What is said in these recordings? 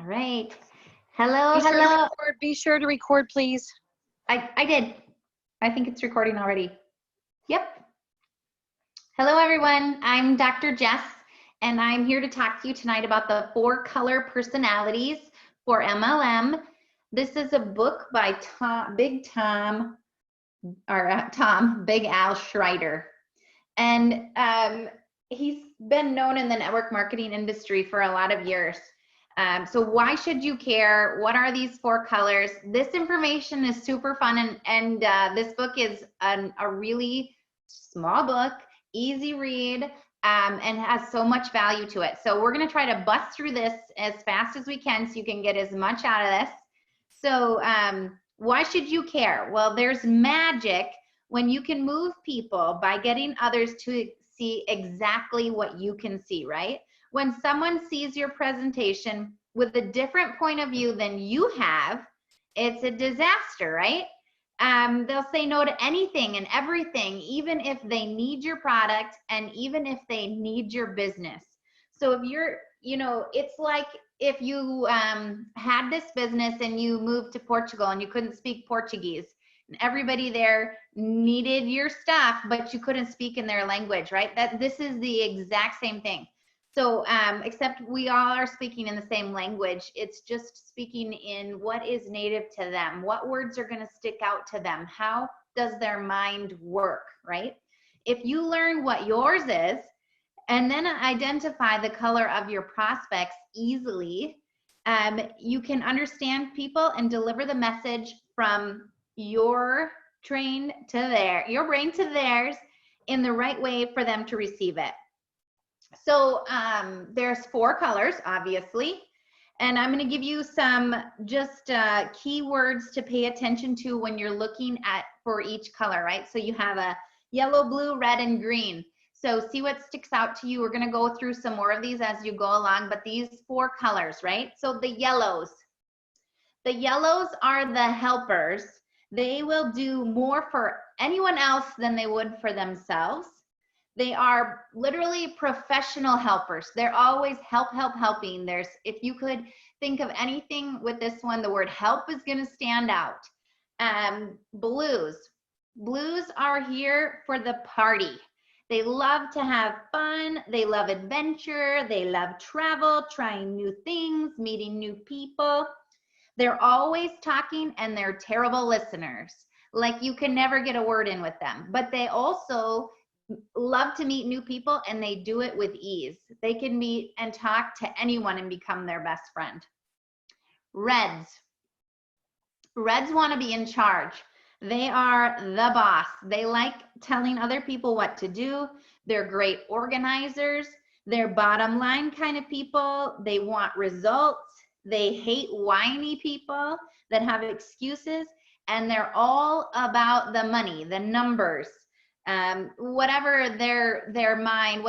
All right. Hello, Be sure to hello. record. Be sure to record, please. I did. I think it's recording already. Yep. Hello, everyone. I'm Dr. Jess, and I'm here to talk to you tonight about the 4 color personalities for MLM. This is a book by Big Al Schreider. And he's been known in the network marketing industry for a lot of years. So why should you care? What are these 4 colors? This information is super fun, and this book is a really small book, easy read, and has so much value to it. So we're gonna try to bust through this as fast as we can so you can get as much out of this. So why should you care? Well, there's magic when you can move people by getting others to see exactly what you can see, right? When someone sees your presentation with a different point of view than you have, it's a disaster, right? They'll say no to anything and everything, even if they need your product and even if they need your business. So if you're, it's like if you had this business and you moved to Portugal and you couldn't speak Portuguese, and everybody there needed your stuff, but you couldn't speak in their language, right? This is the exact same thing. So except we all are speaking in the same language. It's just speaking in what is native to them. What words are going to stick out to them? How does their mind work, right? If you learn what yours is and then identify the color of your prospects easily, you can understand people and deliver the message from your brain to theirs in the right way for them to receive it. So there's 4 colors, obviously, and I'm going to give you some just keywords to pay attention to when you're looking for each color, right? So you have a yellow, blue, red, and green. So see what sticks out to you. We're going to go through some more of these as you go along, but these 4 colors, right? So the yellows are the helpers. They will do more for anyone else than they would for themselves. They are literally professional helpers. They're always helping. If you could think of anything with this one, the word help is going to stand out. Blues are here for the party. They love to have fun. They love adventure. They love travel, trying new things, meeting new people. They're always talking and they're terrible listeners. Like you can never get a word in with them, but they also love to meet new people and they do it with ease. They can meet and talk to anyone and become their best friend. Reds want to be in charge. They are the boss. They like telling other people what to do. They're great organizers. They're bottom line kind of people. They want results. They hate whiny people that have excuses, and they're all about the money, the numbers. Whatever their mind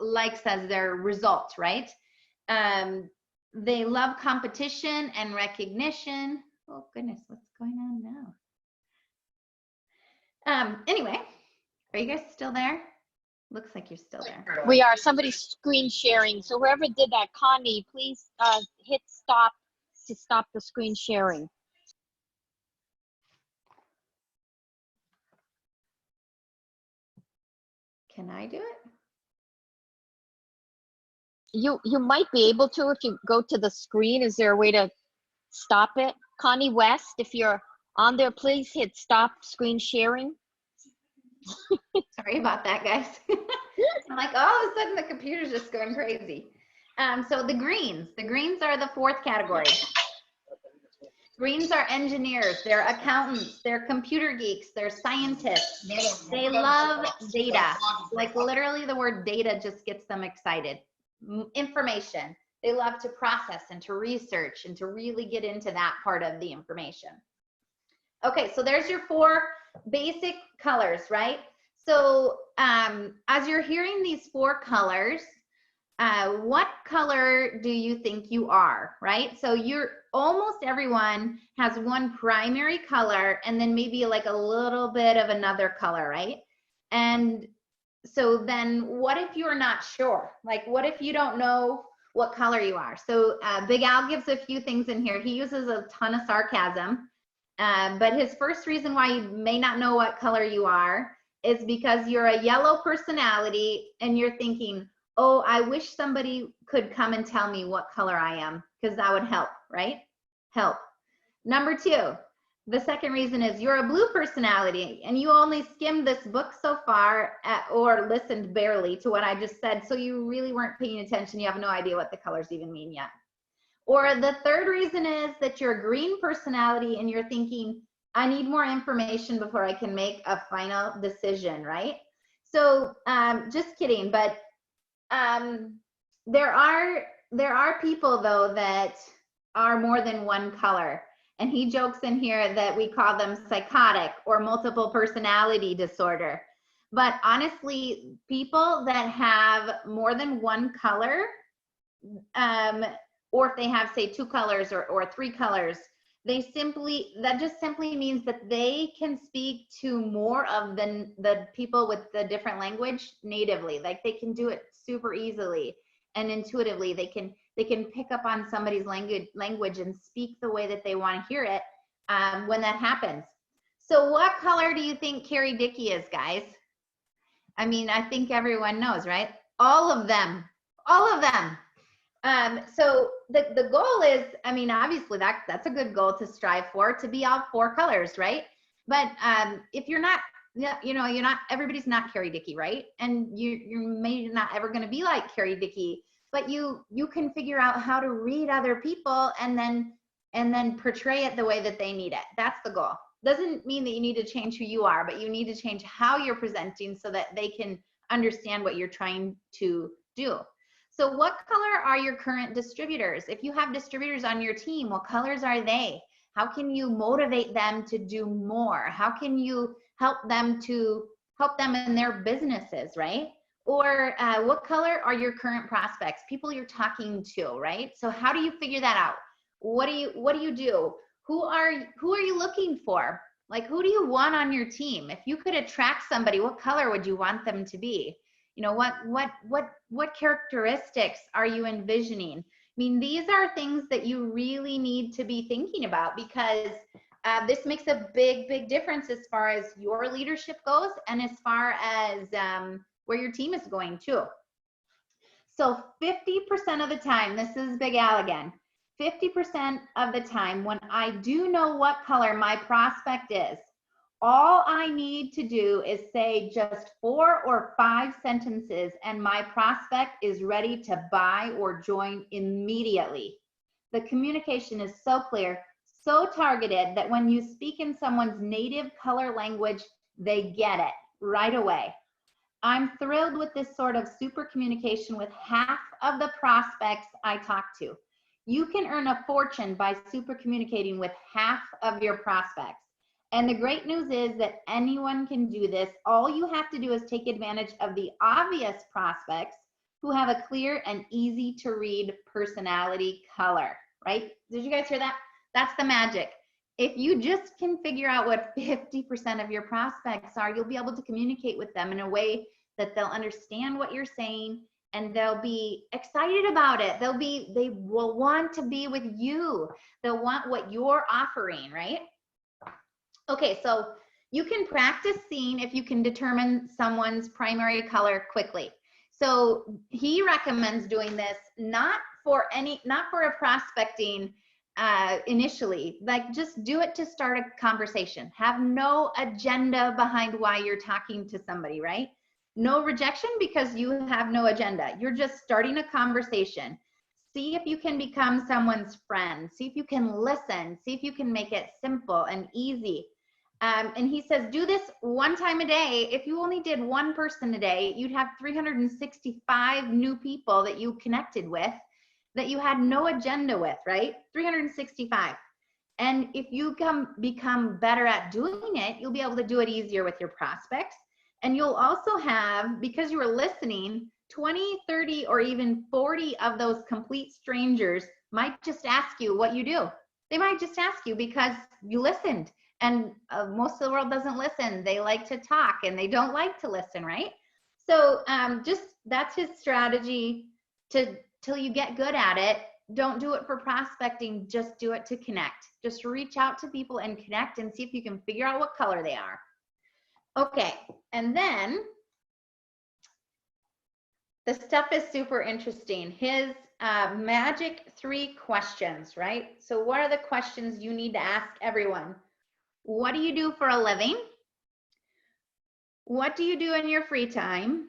likes as their result, right? They love competition and recognition. Oh goodness, what's going on now? Anyway, are you guys still there? Looks like you're still there. We are. Somebody's screen sharing. So whoever did that, Connie, please hit stop to stop the screen sharing. Can I do it? You might be able to if you go to the screen. Is there a way to stop it? Connie West, if you're on there, please hit stop screen sharing. Sorry about that, guys. I'm like, all of a sudden the computer's just going crazy. So the greens are the 4th category. Greens are engineers, they're accountants, they're computer geeks, they're scientists. They love data. Like literally the word data just gets them excited. Information. They love to process and to research and to really get into that part of the information. Okay, so there's your 4 basic colors, right? So as you're hearing these 4 colors, what color do you think you are, right? So almost everyone has one primary color and then maybe like a little bit of another color, right? And so then what if you're not sure? Like what if you don't know what color you are. So Big Al gives a few things in here. He uses a ton of sarcasm, but his first reason why you may not know what color you are is because you're a yellow personality and you're thinking, oh, I wish somebody could come and tell me what color I am, because that would help, right? Help. Number two, the second reason is you're a blue personality and you only skimmed this book so far or listened barely to what I just said. So you really weren't paying attention. You have no idea what the colors even mean yet. Or the third reason is that you're a green personality and you're thinking, I need more information before I can make a final decision, right? So just kidding, but there are people though that are more than one color. And he jokes in here that we call them psychotic or multiple personality disorder. But honestly, people that have more than one color, or if they have, say, two colors or three colors, that just simply means that they can speak to more of the people with the different language natively. Like they can do it super easily and intuitively. They can pick up on somebody's language and speak the way that they want to hear it when that happens. So what color do you think Carrie Dickey is, guys? I mean, I think everyone knows, right? All of them. So the goal is, I mean, obviously that's a good goal to strive for, to be all four colors, right? But if you're not, everybody's not Carrie Dickey, right? And you're maybe not ever going to be like Carrie Dickey, but you can figure out how to read other people and then portray it the way that they need it. That's the goal. Doesn't mean that you need to change who you are, but you need to change how you're presenting so that they can understand what you're trying to do. So what color are your current distributors? If you have distributors on your team, what colors are they? How can you motivate them to do more? How can you help them in their businesses, right? Or what color are your current prospects, people you're talking to, right? So how do you figure that out? What do you do? Who are you looking for? Like, who do you want on your team? If you could attract somebody, what color would you want them to be? You know, what characteristics are you envisioning? I mean, these are things that you really need to be thinking about, because this makes a big difference as far as your leadership goes and as far as where your team is going too. So 50% of the time, this is Big Al again, 50% of the time when I do know what color my prospect is, all I need to do is say just 4 or 5 sentences and my prospect is ready to buy or join immediately. The communication is so clear, so targeted that when you speak in someone's native color language, they get it right away. I'm thrilled with this sort of super communication with half of the prospects I talk to. You can earn a fortune by super communicating with half of your prospects. And the great news is that anyone can do this. All you have to do is take advantage of the obvious prospects who have a clear and easy to read personality color, right? Did you guys hear that? That's the magic. If you just can figure out what 50% of your prospects are, you'll be able to communicate with them in a way that they'll understand what you're saying and they'll be excited about it. They will want to be with you. They'll want what you're offering, right? Okay, so you can practice seeing if you can determine someone's primary color quickly. So he recommends doing this not for a prospecting initially, like just do it to start a conversation. Have no agenda behind why you're talking to somebody, right? No rejection because you have no agenda. You're just starting a conversation. See if you can become someone's friend. See if you can listen. See if you can make it simple and easy. And he says, do this one time a day. If you only did one person a day, you'd have 365 new people that you connected with that you had no agenda with, right? 365. And if you become better at doing it, you'll be able to do it easier with your prospects. And you'll also have, because you were listening, 20, 30, or even 40 of those complete strangers might just ask you what you do. They might just ask you because you listened. And most of the world doesn't listen. They like to talk and they don't like to listen, right? So that's his strategy to till you get good at it. Don't do it for prospecting, just do it to connect. Just reach out to people and connect and see if you can figure out what color they are. Okay, and then the stuff is super interesting. His magic 3 questions, right? So what are the questions you need to ask everyone? What do you do for a living? What do you do in your free time?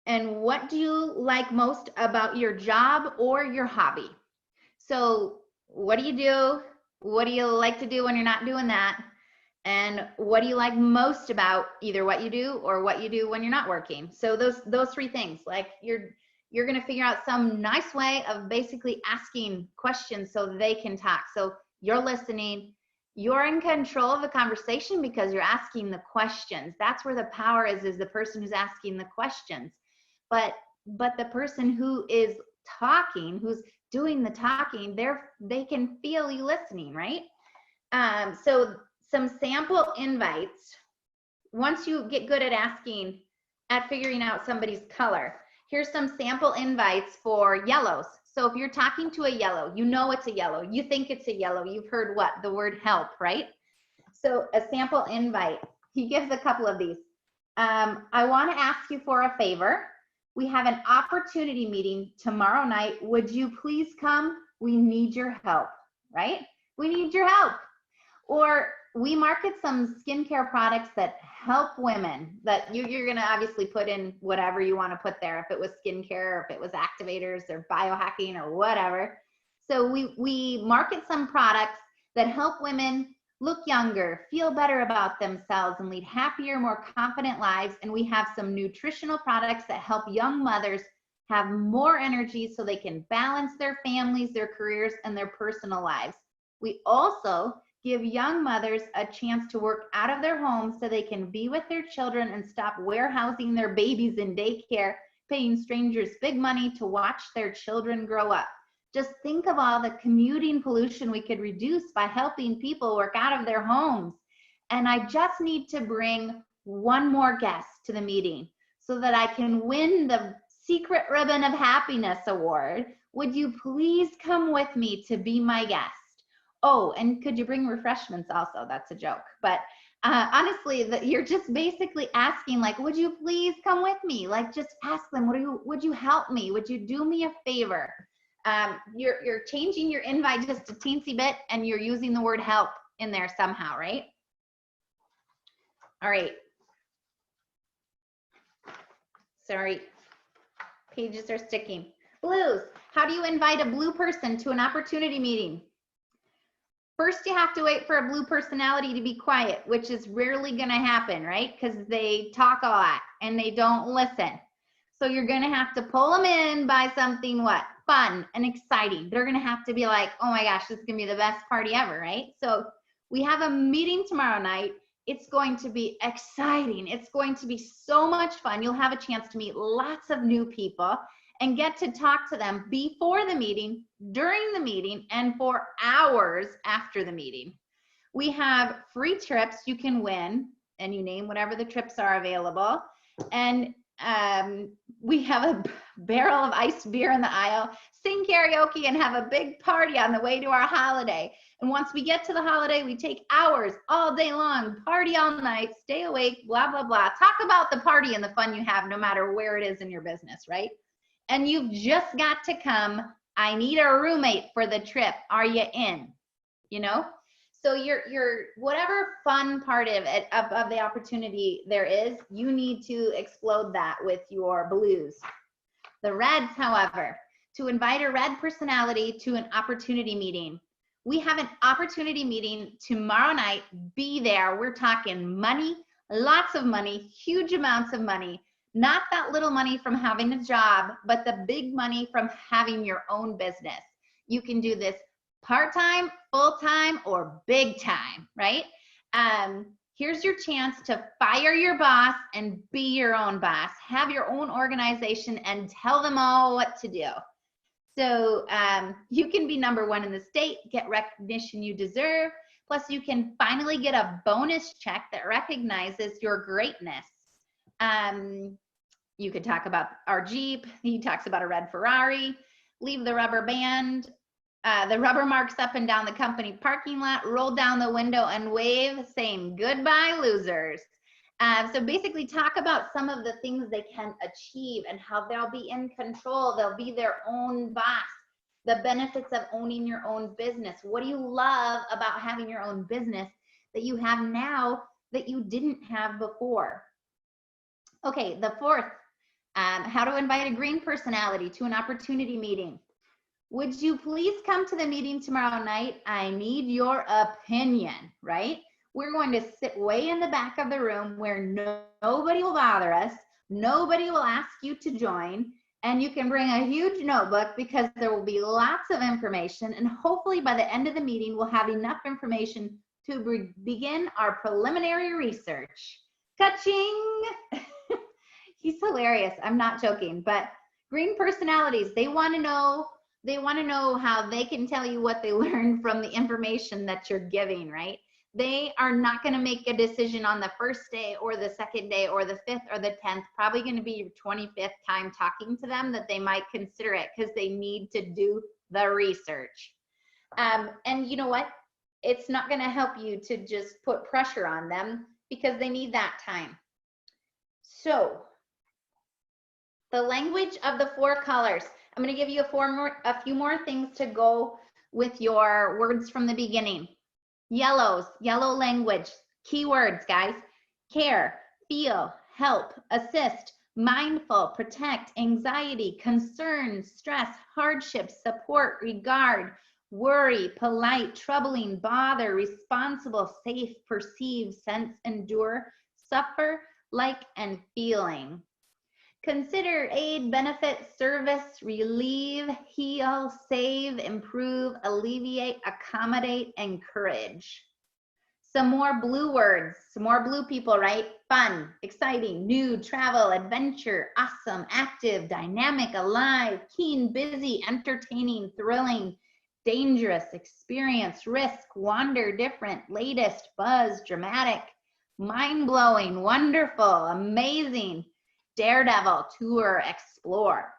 And what do you like most about your job or your hobby? So what do you do? What do you like to do when you're not doing that? And what do you like most about either what you do or what you do when you're not working? So those 3 things, like you're going to figure out some nice way of basically asking questions so they can talk. So you're listening, you're in control of the conversation because you're asking the questions. That's where the power is the person who's asking the questions. But the person who is talking, who's doing the talking, they can feel you listening, right? So some sample invites. Once you get good at figuring out somebody's color, here's some sample invites for yellows. So if you're talking to a yellow, you know it's a yellow, you think it's a yellow, you've heard what? The word help, right? So a sample invite, he gives a couple of these. I want to ask you for a favor. We have an opportunity meeting tomorrow night. Would you please come? We need your help, right? We need your help. Or we market some skincare products that help women, that you're going to obviously put in whatever you want to put there, if it was skincare, or if it was activators or biohacking or whatever. So we market some products that help women look younger, feel better about themselves, and lead happier, more confident lives. And we have some nutritional products that help young mothers have more energy so they can balance their families, their careers, and their personal lives. We also give young mothers a chance to work out of their homes so they can be with their children and stop warehousing their babies in daycare, paying strangers big money to watch their children grow up. Just think of all the commuting pollution we could reduce by helping people work out of their homes. And I just need to bring one more guest to the meeting so that I can win the Secret Ribbon of Happiness Award. Would you please come with me to be my guest? Oh, and could you bring refreshments also? That's a joke. But honestly, you're just basically asking, like, would you please come with me? Like, just ask them, would you help me? Would you do me a favor? You're changing your invite just a teensy bit, and you're using the word help in there somehow, right? All right. Sorry, pages are sticking. Blues. How do you invite a blue person to an opportunity meeting? First, you have to wait for a blue personality to be quiet, which is rarely going to happen, right? Because they talk a lot and they don't listen. So you're going to have to pull them in by something, what? Fun and exciting. They're going to have to be like, oh my gosh, this is going to be the best party ever, right? So we have a meeting tomorrow night. It's going to be exciting. It's going to be so much fun. You'll have a chance to meet lots of new people and get to talk to them before the meeting, during the meeting, and for hours after the meeting. We have free trips you can win, and you name whatever the trips are available. And we have a barrel of iced beer in the aisle, sing karaoke, and have a big party on the way to our holiday. And once we get to the holiday, we take hours all day long, party all night, stay awake, blah, blah, blah. Talk about the party and the fun you have no matter where it is in your business, right? And you've just got to come. I need a roommate for the trip. Are you in? You know? So your whatever fun part of it, of the opportunity there is, you need to explode that with your blues. The reds, however, to invite a red personality to an opportunity meeting. We have an opportunity meeting tomorrow night. Be there. We're talking money, lots of money, huge amounts of money. Not that little money from having a job, but the big money from having your own business. You can do this part-time, full-time, or big time, right? Here's your chance to fire your boss and be your own boss. Have your own organization and tell them all what to do. So you can be #1 in the state, get recognition you deserve, plus you can finally get a bonus check that recognizes your greatness. You could talk about our Jeep. He talks about a red Ferrari. leave the rubber band, the rubber marks up and down the company parking lot, roll down the window and wave, saying goodbye, losers. So basically talk about some of the things they can achieve and how they'll be in control. They'll be their own boss. The benefits of owning your own business. What do you love about having your own business that you have now that you didn't have before? Okay, the fourth, how to invite a green personality to an opportunity meeting. Would you please come to the meeting tomorrow night? I need your opinion, right? We're going to sit way in the back of the room where nobody will bother us. Nobody will ask you to join. And you can bring a huge notebook because there will be lots of information. And hopefully by the end of the meeting, we'll have enough information to begin our preliminary research. Ka-ching! He's hilarious. I'm not joking. But green personalities, they want to know how they can tell you what they learned from the information that you're giving, right? They are not going to make a decision on the first day or the second day or the 5th or the 10th, probably going to be your 25th time talking to them that they might consider it because they need to do the research. And you know what? It's not going to help you to just put pressure on them because they need that time. So the language of the 4 colors. I'm going to give you a few more things to go with your words from the beginning. Yellows, yellow language, keywords, guys. Care, feel, help, assist, mindful, protect, anxiety, concern, stress, hardship, support, regard, worry, polite, troubling, bother, responsible, safe, perceive, sense, endure, suffer, like, and feeling. Consider, aid, benefit, service, relieve, heal, save, improve, alleviate, accommodate, encourage. Some more blue words, some more blue people, right? Fun, exciting, new, travel, adventure, awesome, active, dynamic, alive, keen, busy, entertaining, thrilling, dangerous, experience, risk, wander, different, latest, buzz, dramatic, mind-blowing, wonderful, amazing, daredevil, tour, explore.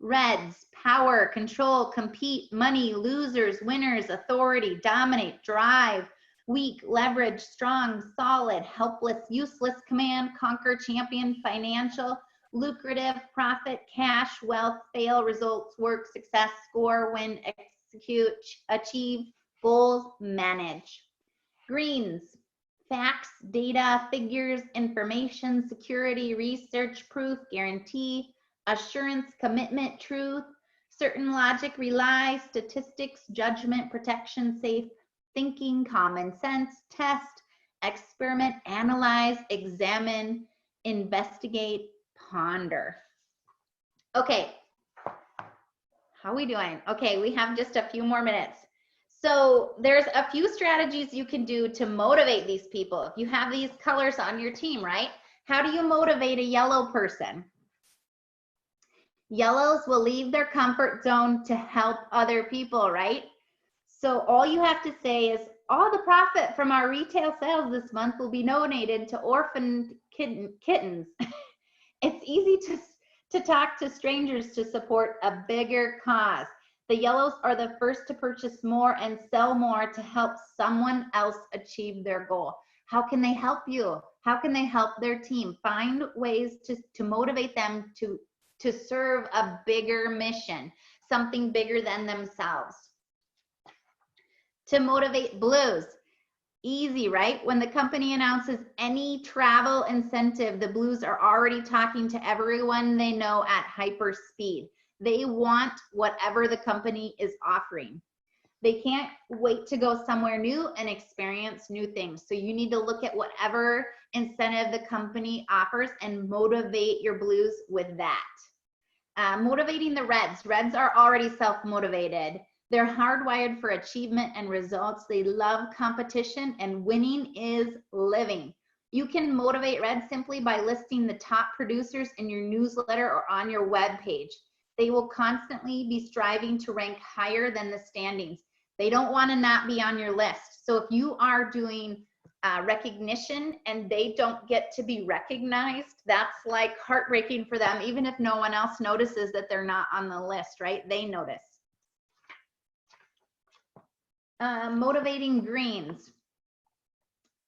Reds, power, control, compete, money, losers, winners, authority, dominate, drive, weak, leverage, strong, solid, helpless, useless, command, conquer, champion, financial, lucrative, profit, cash, wealth, fail, results, work, success, score, win, execute, achieve, goals, manage. Greens, facts, data, figures, information, security, research, proof, guarantee, assurance, commitment, truth, certain logic, rely, statistics, judgment, protection, safe, thinking, common sense, test, experiment, analyze, examine, investigate, ponder. Okay, how are we doing? Okay, we have just a few more minutes. So there's a few strategies you can do to motivate these people. If you have these colors on your team, right? How do you motivate a yellow person? Yellows will leave their comfort zone to help other people, right? So all you have to say is, all the profit from our retail sales this month will be donated to orphaned kittens. It's easy to talk to strangers to support a bigger cause. The yellows are the first to purchase more and sell more to help someone else achieve their goal. How can they help you? How can they help their team? Find ways to motivate them to serve a bigger mission, something bigger than themselves. To motivate blues, easy, right? When the company announces any travel incentive, the blues are already talking to everyone they know at hyper speed. They want whatever the company is offering. They can't wait to go somewhere new and experience new things. So you need to look at whatever incentive the company offers and motivate your blues with that. Motivating the reds. Reds are already self-motivated. They're hardwired for achievement and results. They love competition, and winning is living. You can motivate reds simply by listing the top producers in your newsletter or on your web page. They will constantly be striving to rank higher than the standings. They don't want to not be on your list. So if you are doing recognition and they don't get to be recognized, that's like heartbreaking for them, even if no one else notices that they're not on the list, right? They notice. Motivating greens.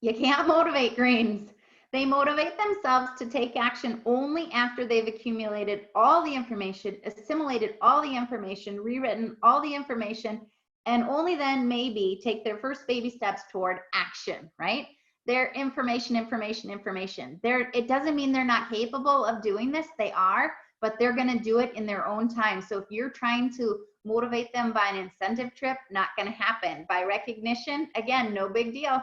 You can't motivate greens. They motivate themselves to take action only after they've accumulated all the information, assimilated all the information, rewritten all the information, and only then maybe take their first baby steps toward action, right? They're information. It doesn't mean they're not capable of doing this. They are, but they're going to do it in their own time. So if you're trying to motivate them by an incentive trip, not going to happen. By recognition, again, no big deal.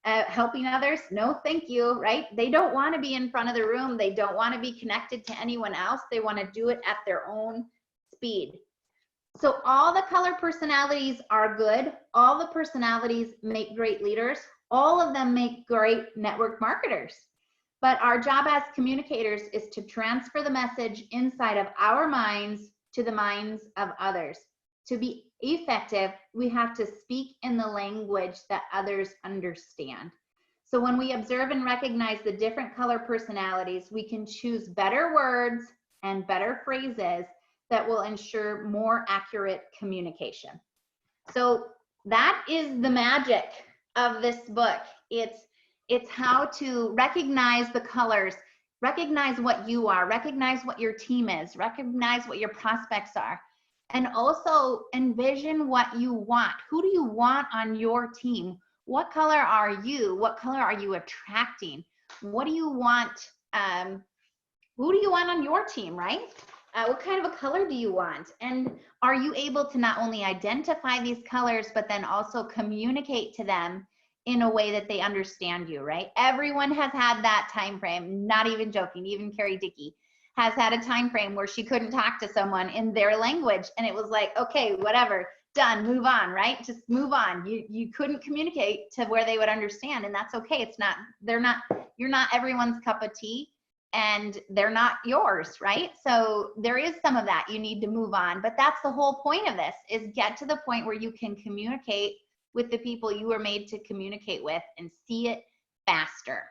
Helping others, no thank you, right? They don't want to be in front of the room. They don't want to be connected to anyone else. They want to do it at their own speed. So all the color personalities are good. All the personalities make great leaders. All of them make great network marketers. But our job as communicators is to transfer the message inside of our minds to the minds of others. To be effective, we have to speak in the language that others understand. So when we observe and recognize the different color personalities, we can choose better words and better phrases that will ensure more accurate communication. So that is the magic of this book. It's how to recognize the colors, recognize what you are, recognize what your team is, recognize what your prospects are, and also envision what you want. Who do you want on your team? What color are you? What color are you attracting? What do you want? Who do you want on your team, right? What kind of a color do you want? And are you able to not only identify these colors, but then also communicate to them in a way that they understand you, right? Everyone has had that time frame, not even joking, even Carrie Dickey has had a time frame where she couldn't talk to someone in their language, and it was like, okay, whatever, done, move on, right? Just move on. You couldn't communicate to where they would understand, and that's okay. It's not, you're not everyone's cup of tea, and they're not yours, right? So there is some of that you need to move on, but that's the whole point of this, is get to the point where you can communicate with the people you were made to communicate with and see it faster.